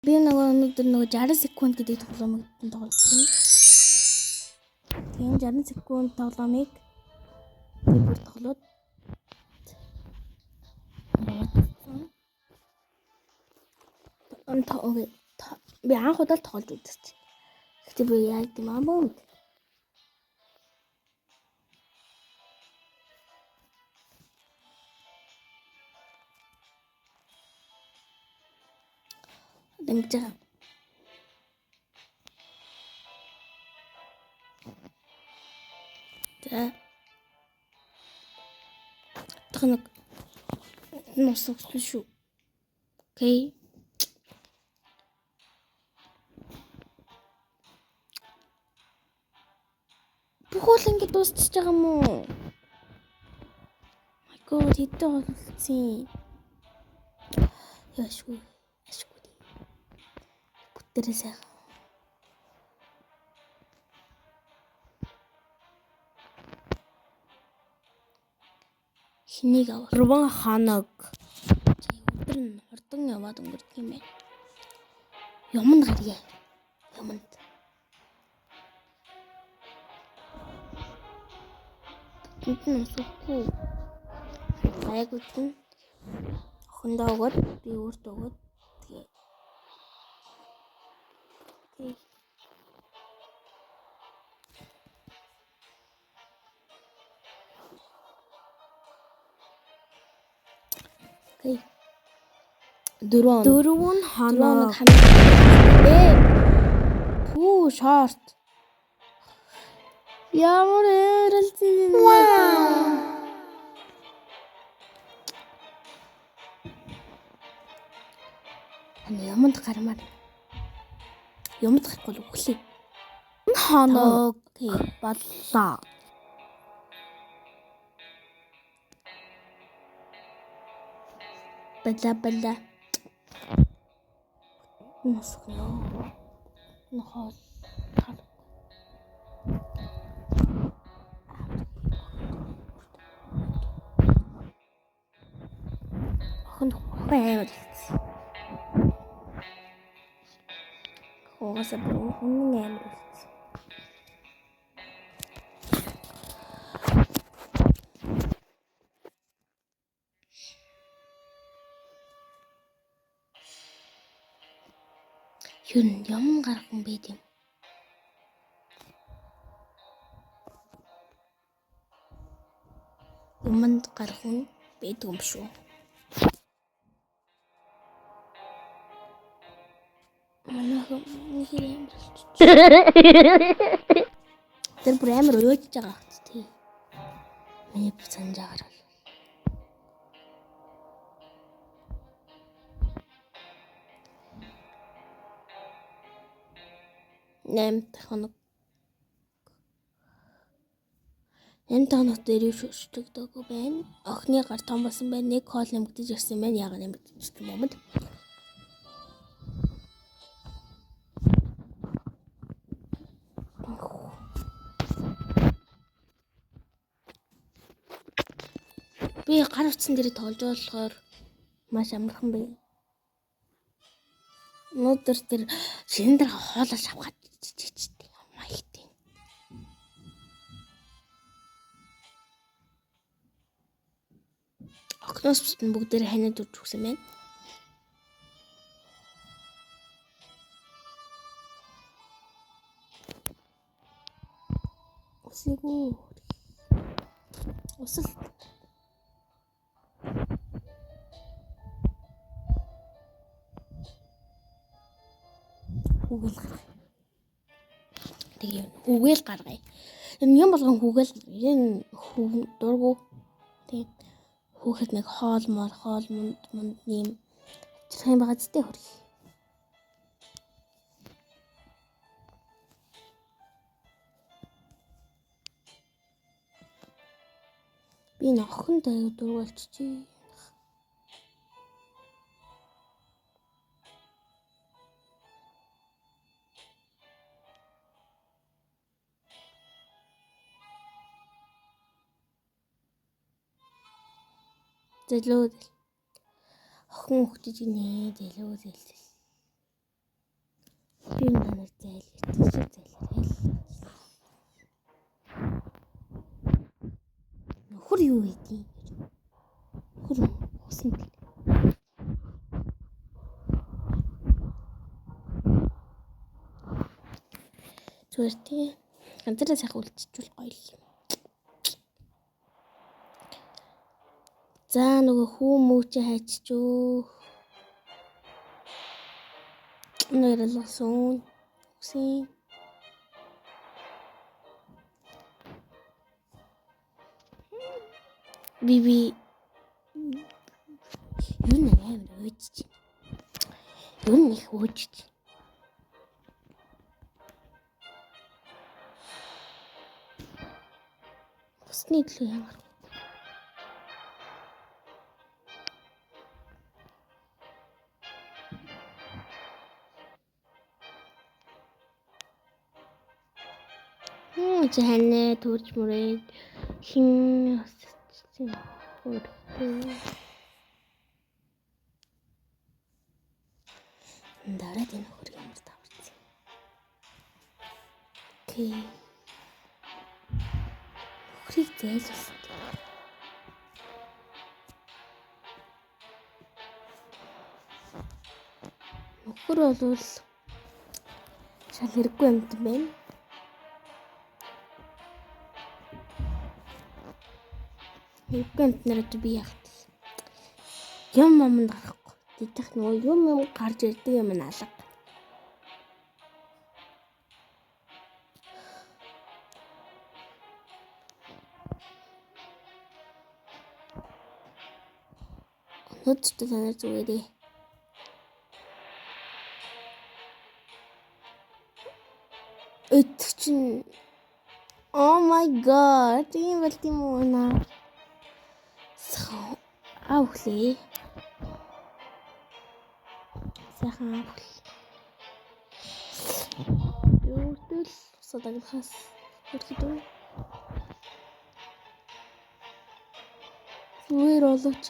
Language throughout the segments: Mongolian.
Би өнөөдөр 60 секунд гэдэг тоглоомыг тоглосон. Тийм 60 секунд тоглоомыг би бүр тоглоод би анх удаа тоглож үзсэн. Гэтэ би яг тийм амбаа. Ингэж байгаа. За. Тохног носогч шүү. Окей. Бүхэл ингэ дуусчихж байгаа юм уу? My god, хэдэн болсон. Яшгүй. Бүтээрээ сайхан. Хэнийг авах? Рубан ханаг. Өдөр нь хурдан яваад өнгөрдөг юм байна. Юмд гарья. Юмд. Тэнтэн усахгүй. Айгууд нь охиндоо өгөөд би өөртөө өгөөд тэгээ. Окей. Дөрвөн ханаг. Пүү шорт. Ямар эрэлзээ. Юмд гармаар. Юмд гарахгүй л өглөө. Ханаг баллаа. Бала. Носгоо. Нохол. Охин хэмээн. Хоогоосаа бүр үнэн амар үлдсэн. Юм гарах юм бэ тийм. Юмд гарах нь байдаг юм шүү. Манайхан хэрэг тэр бүр амар уйж байгаа хэвчээ тий. Миний бүр санаж агараа. Нэмт хоног дээр шүрчдэг байна. Охины гар том болсон байна. Нэг хоол нэмэгдэж ирсэн байна. Яагаад нэмэгдэж ирсэн юм бэ? Би гар утсан дээр тоглож болохоор маш амархан байна. Өнөөдөр тэр шинэ дээр хоолоо авахад чичтэй маягтай. Окноос бүгдээр ханаад үрж өгсөн байна. Усээгүү. Усал. Хүүгээл гаргая. Юм болгон хүүгээл энэ дургу. Тийм. Хүүхэд нэг хоол мунд юм. Ачрах юм байгаа зүтэй хөрх. Би нохонтой дургуйлчихъя. Зэлүүд охин хөгтөж гинэ зэлүүд. Би надад зайлшгүй. Нөхөр юу хийдий? Нөхөр усан бил. Зүгээр тий. Ганцаараа сайхан үлдчихвэл гоё юм. За нөгөө хүү мөөчөө хайччөө. Нэрэлсэн. Үгүй. Биби юу нэ амар өөжч. Юу нэ их өөжч. Бусны төлөө ямар. Жаhanэ төрж мөрөөд хин осчихсан хөрхөө. Дараад энэ хөрг ямар таварсан. Окей. Хөрийг зайлуулсан. Нөхөр болвол шал хэрэггүй юмд байна. Хэрэггүй юмд нараад би яах вэ? Юм аманд гарахгүй. Тэгэх нөгөө юм гарч ирдэг юм алга. Өнөөдөр танаар зүгээрээ. Чин oh my god тийм бол тийм үү наа. Аавлээ. Сайхан аавлээ. Юутэл содагхас бүрхидөө. Зүгээр олооч.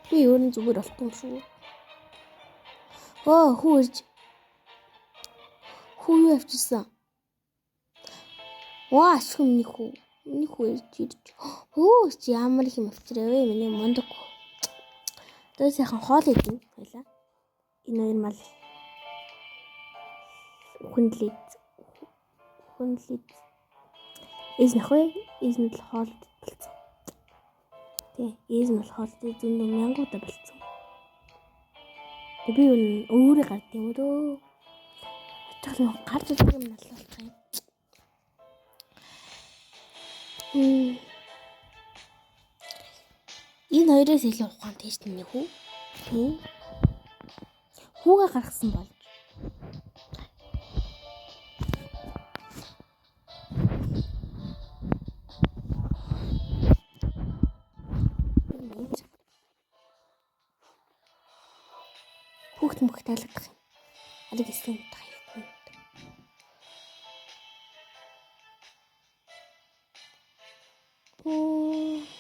Би өөр нь зүгээр болохгүй юм шүү. Хүү явчихсан. Ваа шүмний хүү ирж ирж. Чи ямар их юм авчирээ миний мондог. Тэгээ сайхан хоол идэнэ байлаа. Энэ хоёр мал хүнлээд эз нахвэ эзэн л хоол болцсон. Тэ эзэн бол хоол зүүн мянгуудаа болцсон. Би өөрөө гард юм дөө. Тэгвэл гарч ирэх юм налуулах юм. Энэ хоёроос илүү ухаан тест нэг хүү. Хүүгээ гаргасан болж. Хүүхд мөх таалагдах юм. Алиг исэн таяхгүй.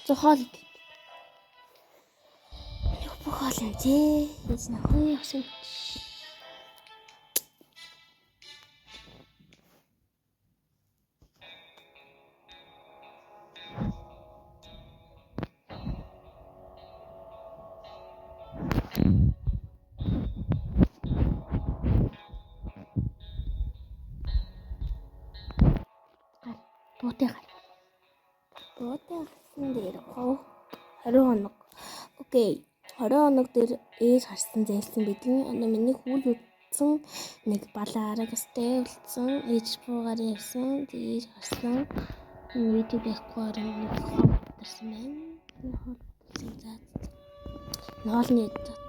Зохиол хоол юм тий. Эс нахуй явсан. Буутай гарсан дээр хоо 20 хоног. Окей. 20 хоног дээр ээж харсан зайлсан бидгийн миний хүүл утсан нэг балаа арагстай үлдсэн ээж буугаар явсан ээж харсан видео байхгүй нэг хоолтарсан байна. Ноолны дуустал.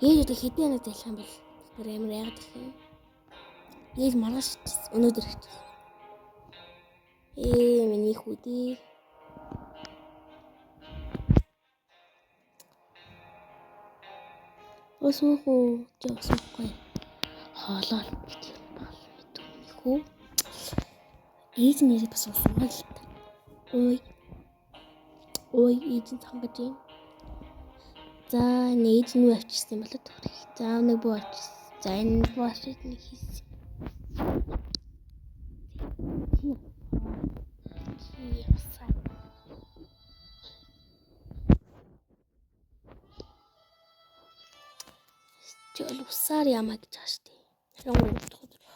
Ээж хэдийн хоног зайлах юм бол тэр амар яагаад гэх юм. Ээж маргааш өнөөдөр ирчихсэн. Миний хүүдээ. Осмохоо жосохгүй. Хоолоо видео баг мэдгүй хүү. Ээж нэрээ бас усмаа л та. Ой ээж цангаж юм. За нээж нү авчирсан болоод. За нэг буу авчирсан. За энэ бошид нэг хийсэн. Чөл усаар ямаа гэж байгаа шүү дээ. Харин утга.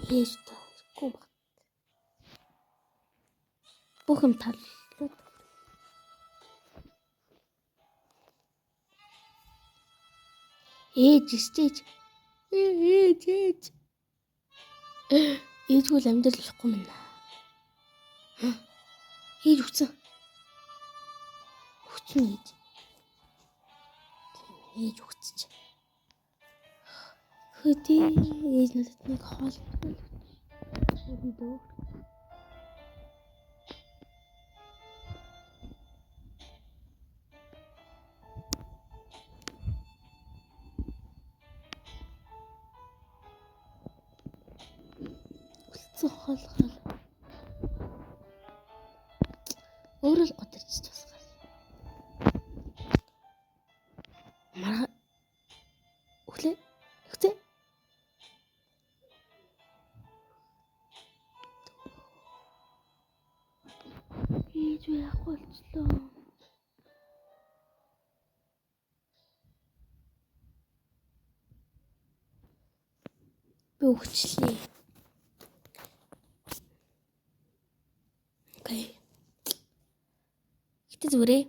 Ээж тоохгүй баг. Бүх юм таллаад. Ээж. Ээжгүй л амьдрал болохгүй мэнэ. Ээж өгсөн ээж. Ээж өгч. Хөдөө ээж надад нэг хоол өгдөө. Хоол. Өөрөө л годэрч тусгал. Мара өглөө. Ээж яах болчлоо. Би өгчлээ. Окей. Гэтэ зүгээр.